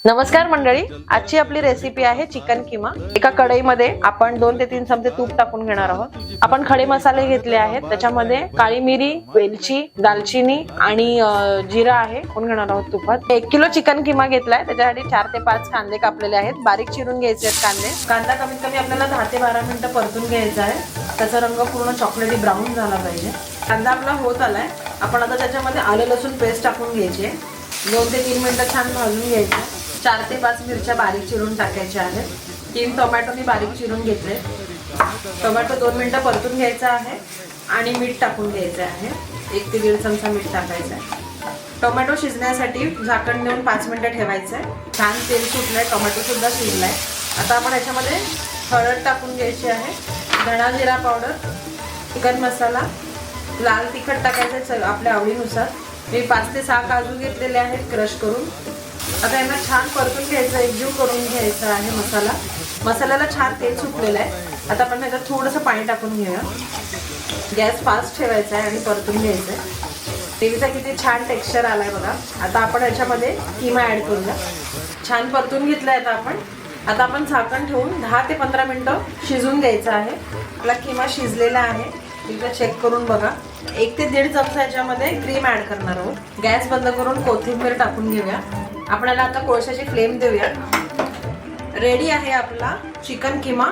नमस्कार मंडळी, आजची आपली रेसिपी आहे चिकन किमा। एका कढईमध्ये आपण 2 ते 3 चमचे तूप टाकून घेणार आहोत। आपण खडे मसाले घेतले आहेत, त्याच्यामध्ये काळी मिरी, वेलची, दालचिनी आणि जिरा आहे टाकून घेणार आहोत तुपात। 1 किलो चिकन किमा घेतलाय, त्याच्यासाठी 4 ते 5 कांदे कापलेले आहेत, बारीक चिरून घ्यायचे आहेत कांदे। कांदा कमीत कमी आपल्याला 10 ते 12 मिनिटं परतून घ्यायचा आहे, त्याचा रंग पूर्ण चॉकलेटी ब्राऊन झाला पाहिजे। कांदा आपला होत आलाय, आपण आता त्याच्यामध्ये आलं लसूण पेस्ट टाकून घ्यायची आहे। 2 ते 3 मिनिटं छान भाजून घ्यायचं। 4 ते 5 मिरच्या बारीक चिरून टाकायच्या आहेत। 3 टोमॅटो मी बारीक चिरून घेतले। टोमॅटो 2 मिनिटं परतून घ्यायचा आहे आणि मीठ टाकून घ्यायचं आहे। 1 ते 1.5 चमचा मीठ टाकायचं आहे। टोमॅटो शिजण्यासाठी झाकण देऊन 5 मिनिटं ठेवायचं आहे। छान तेल सुटलंय, टोमॅटो सुद्धा शिजलाय। आता आपण याच्यामध्ये हळद टाकून घ्यायची आहे, धना जिरा पावडर, चिकन मसाला, लाल तिखट टाकायचं आपल्या आवडीनुसार। मी 5 ते 6 काजू घेतलेले आहेत क्रश करून। आता यांना छान परतून घ्यायचं, एकजीव करून घ्यायचा आहे मसाला। मसाल्याला छान तेल सुटलेलं आहे। आता आपण याच्यात थोडंसं पाणी टाकून घेऊया। गॅस फास्ट ठेवायचा आहे आणि परतून घ्यायचं आहे। ग्रेव्हीचा किती छान टेक्स्चर आलाय बघा। आता आपण याच्यामध्ये किमा ॲड करूया। छान परतून घेतला आहे आता आपण झाकण ठेवून 10 ते 15 मिनिटं शिजून द्यायचं आहे। आपला किमा शिजलेला आहे, एकदा चेक करून बघा। 1 ते 1.5 चमचा याच्यामध्ये क्रीम ॲड करणार आहोत। गॅस बंद करून कोथिंबीर टाकून घेऊया। आपल्याला आता कोळशाची फ्लेम देऊया। रेडी आहे आपला चिकन किमा।